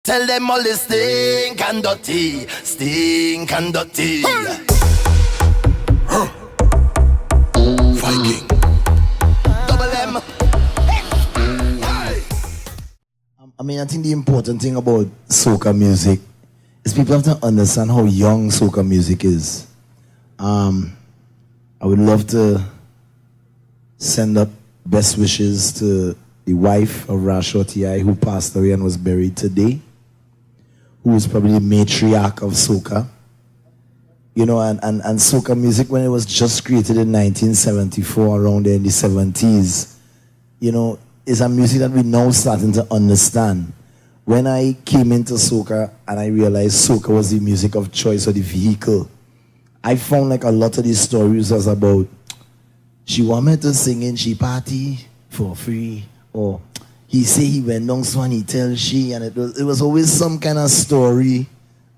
Tell them all this stink and dirty, stink and dirty. Viking, double M. I mean, I think the important thing about soca music is people have to understand how young soca music is. I would love to send up best wishes to the wife of Rashaw T.I. who passed away and was buried today, who was probably the matriarch of soca. You know, and soca music, when it was just created in 1974, around there in the 70s, you know, is a music that we're now starting to understand. When I came into soca and I realized soca was the music of choice or the vehicle, I found like a lot of these stories was about, she wanted to sing in she party for free, or he say he went down so and he tell she, and it was always some kind of story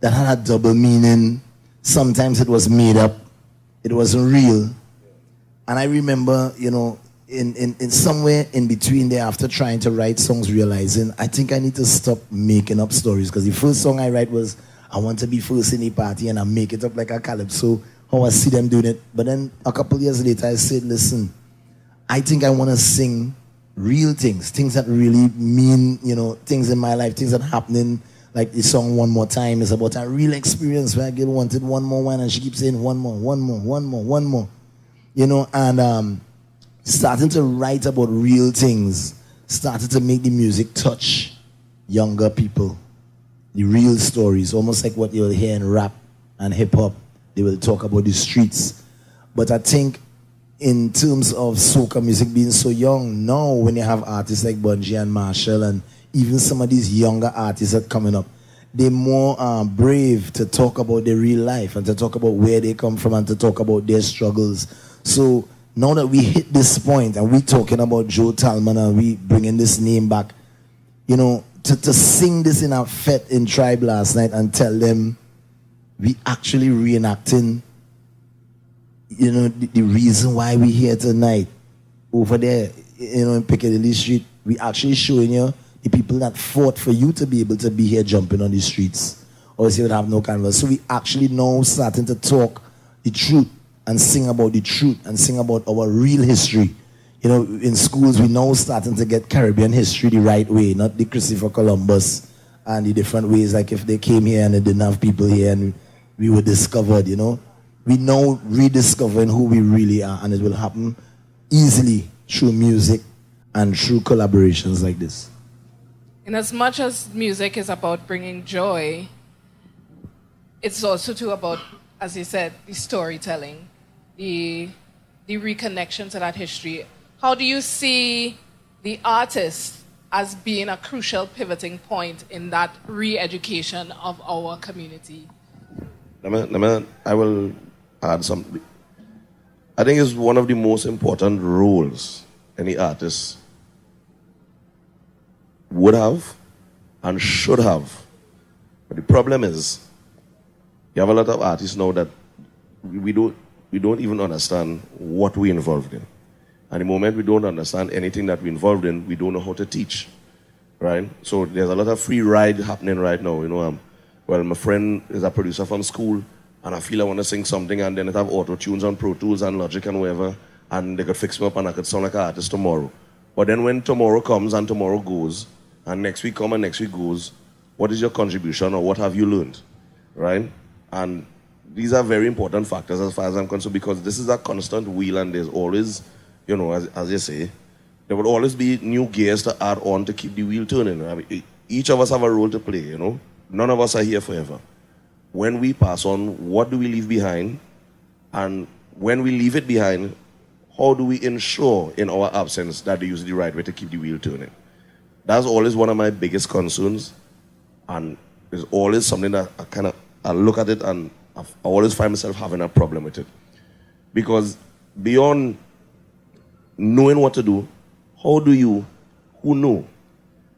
that had a double meaning. Sometimes it was made up, it wasn't real. And I remember, you know, in somewhere in between there, after trying to write songs, realizing I think I need to stop making up stories, because the first song I write was I want to be first in the party, and I make it up like a calypso, how I see them doing it. But then a couple years later I said, listen, I think I want to sing real things that really mean, you know, things in my life, things that happening. Like the song One More Time is about a real experience where a girl wanted one more wine and she keeps saying one more, one more, one more, one more. You know, and starting to write about real things, started to make the music touch younger people. The real stories, almost like what you'll hear in rap and hip-hop. They will talk about the streets. But I think in terms of soca music being so young, now when you have artists like Bunji and Machel and even some of these younger artists that are coming up, they're more brave to talk about their real life and to talk about where they come from and to talk about their struggles. So now that we hit this point and we're talking about Joe Talman and we bringing this name back, you know, to sing this in our fete in Tribe last night and tell them we actually reenacting, you know, the reason why we're here tonight over there, you know, in Piccadilly Street. We actually showing you the people that fought for you to be able to be here jumping on the streets, or else you would have no Carnival. So we actually now starting to talk the truth and sing about the truth and sing about our real history. You know, in schools we now starting to get Caribbean history the right way, not the Christopher Columbus and the different ways, like if they came here and they didn't have people here and we were discovered, you know. We now rediscovering who we really are, and it will happen easily through music and through collaborations like this. In as much as music is about bringing joy, it's also too about, as you said, the storytelling, the reconnection to that history. How do you see the artist as being a crucial pivoting point in that re-education of our community? I will add something. I think it's one of the most important roles any artist would have and should have. But the problem is, you have a lot of artists now that we don't even understand what we're involved in. And the moment we don't understand anything that we're involved in, we don't know how to teach, right? So there's a lot of free ride happening right now. You know, well, my friend is a producer from school, and I feel I want to sing something, and then it have auto-tunes on Pro Tools and Logic and whatever, and they could fix me up and I could sound like an artist tomorrow. But then when tomorrow comes and tomorrow goes, and next week comes and next week goes, what is your contribution or what have you learned, right? And these are very important factors as far as I'm concerned, because this is a constant wheel, and there's always, you know, as you say, there will always be new gears to add on to keep the wheel turning. I mean, each of us have a role to play, you know. None of us are here forever. When we pass on, what do we leave behind? And when we leave it behind, how do we ensure in our absence that they use the right way to keep the wheel turning? That's always one of my biggest concerns, and it's always something that I look at it and I always find myself having a problem with it. Because beyond knowing what to do, how do you, who know,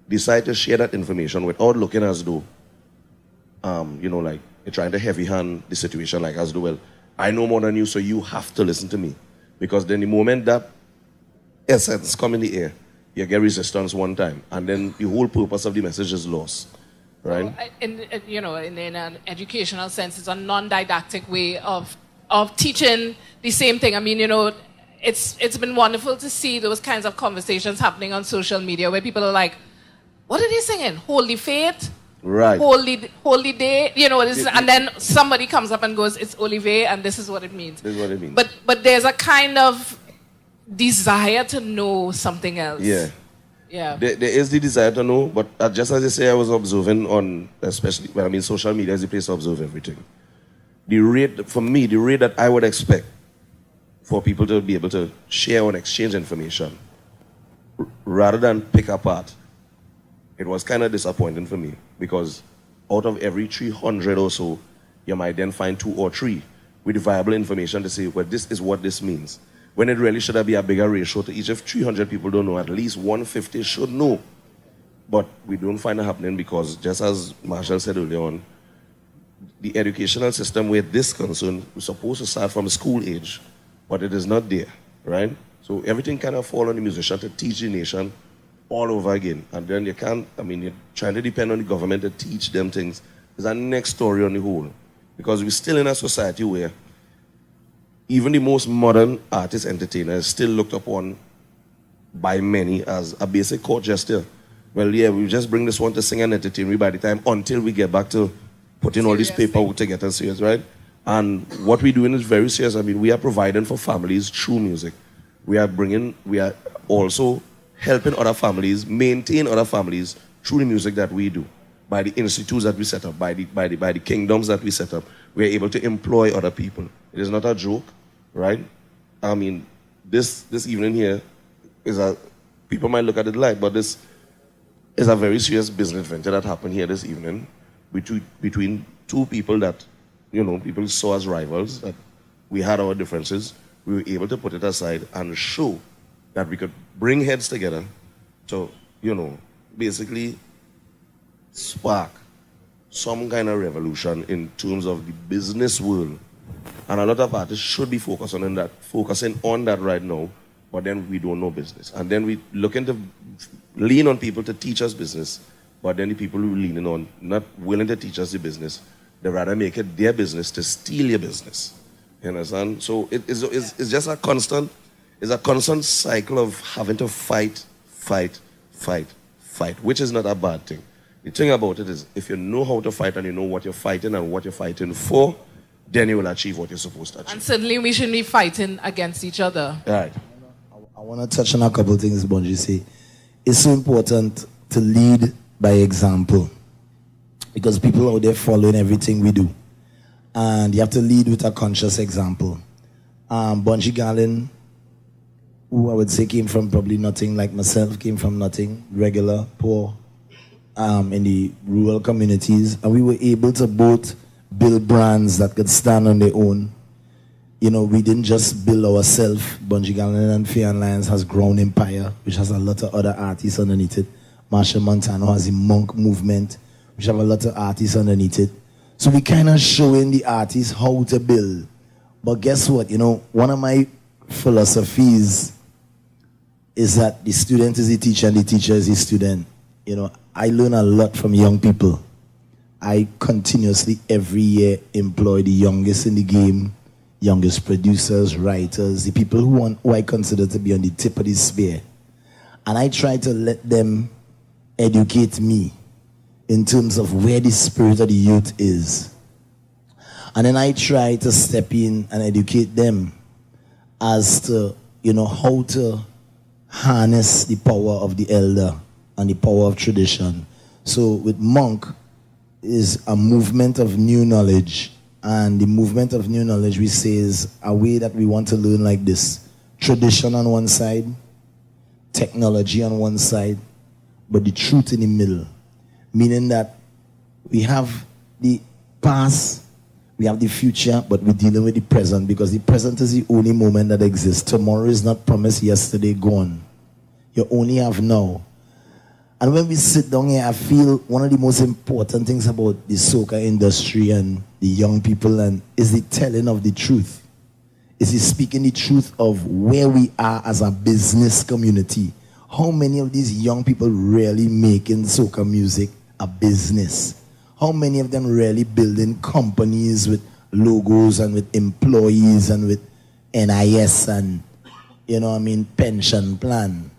decide to share that information without looking as though, you know, like you're trying to heavy hand the situation, like as though, well, I know more than you, so you have to listen to me. Because then the moment that essence come in the air, you get resistance one time, and then the whole purpose of the message is lost. right? In an educational sense, it's a non-didactic way of teaching the same thing. I mean, it's been wonderful to see those kinds of conversations happening on social media where people are like, what are they singing? Holy Faith? Right. Holy Day? And then somebody comes up and goes, it's Olive, and this is what it means. This is what it means. But there's a kind of desire to know something else. Yeah. Yeah. There is the desire to know, but just as I say, I was observing on, especially, social media is the place to observe everything. The rate that I would expect for people to be able to share and exchange information, rather than pick apart, it was kind of disappointing for me, because out of every 300 or so, you might then find 2 or 3 with viable information to say, well, this is what this means. When it really should be a bigger ratio to each. If 300 people don't know, at least 150 should know. But we don't find it happening because, just as Machel said earlier on, the educational system where this concerned was supposed to start from school age, but it is not there, right? So everything kind of falls on the musician to teach the nation all over again. And then you're trying to depend on the government to teach them things. It's a next story on the whole. Because we're still in a society where even the most modern artist entertainer is still looked upon by many as a basic court gesture. Well, yeah, we just bring this one to sing and entertain me by the time until we get back to putting all this paperwork to get us serious, right? And what we're doing is very serious. We are providing for families through music. We are also helping other families, maintain other families through the music that we do. By the institutes that we set up, by the kingdoms that we set up, we are able to employ other people. It is not a joke, right? This evening here people might look at it light, but this is a very serious business venture that happened here this evening between 2 people that, people saw as rivals, that we had our differences. We were able to put it aside and show that we could bring heads together to, basically spark some kind of revolution in terms of the business world. And a lot of artists should be focusing on that right now, but then we don't know business. And then we looking to lean on people to teach us business, but then the people who are leaning on, not willing to teach us the business, they rather make it their business to steal your business. You understand? So it's just a constant cycle of having to fight, which is not a bad thing. The thing about it is, if you know how to fight and you know what you're fighting and what you're fighting for, then you will achieve what you're supposed to achieve. And certainly we shouldn't be fighting against each other. Right. I want to touch on a couple of things Bunji say. It's so important to lead by example, because people out there following everything we do. And you have to lead with a conscious example. Bunji Garlin, who I would say came from probably nothing, like myself, came from nothing, regular, poor, in the rural communities, and we were able to both build brands that could stand on their own. We didn't just build ourselves. Bunji Garlin and Fear and Lions has grown empire, which has a lot of other artists underneath it. Machel Montano has the Monk movement, which have a lot of artists underneath it. So we kind of showing the artists how to build. But guess what? One of my philosophies is that the student is the teacher and the teacher is the student. I learn a lot from young people. I continuously, every year, employ the youngest in the game, youngest producers, writers, the people who I consider to be on the tip of the spear. And I try to let them educate me in terms of where the spirit of the youth is. And then I try to step in and educate them as to, how to harness the power of the elder and the power of tradition. So with Monk is a movement of new knowledge. And the movement of new knowledge, we say, is a way that we want to learn like this. Tradition on one side, technology on one side, but the truth in the middle. Meaning that we have the past, we have the future, but we're dealing with the present, because the present is the only moment that exists. Tomorrow is not promised, yesterday gone. You only have now. And when we sit down here, I feel one of the most important things about the soca industry and the young people is the telling of the truth. Is the speaking the truth of where we are as a business community. How many of these young people really making soca music a business? How many of them really building companies with logos and with employees and with NIS and, pension plan?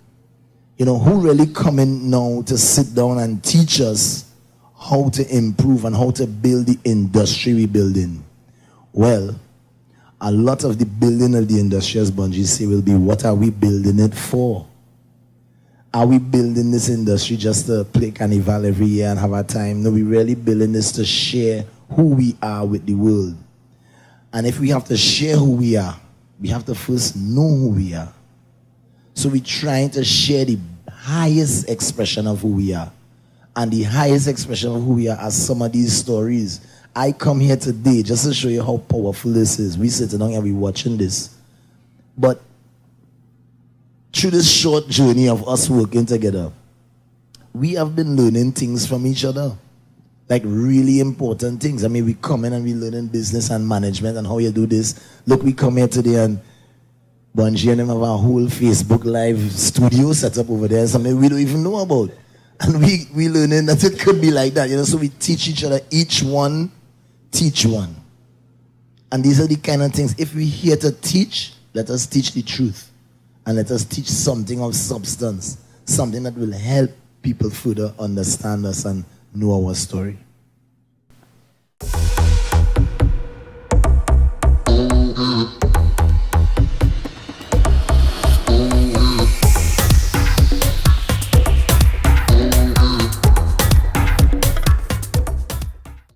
Who really coming now to sit down and teach us how to improve and how to build the industry we building? Well, a lot of the building of the industry, as Bunji say, will be what are we building it for? Are we building this industry just to play Carnival every year and have a time? No, we're really building this to share who we are with the world. And if we have to share who we are, we have to first know who we are. So we're trying to share the highest expression of who we are. And the highest expression of who we are some of these stories. I come here today just to show you how powerful this is. We sitting down and we watching this. But through this short journey of us working together, we have been learning things from each other. Like really important things. I mean, we come in and we learn in business and management and how you do this. Look, we come here today and Bunji and them have a whole Facebook Live studio set up over there. Something we don't even know about. And we learning that it could be like that. So we teach each other. Each one teach one. And these are the kind of things. If we're here to teach, let us teach the truth. And let us teach something of substance. Something that will help people further understand us and know our story.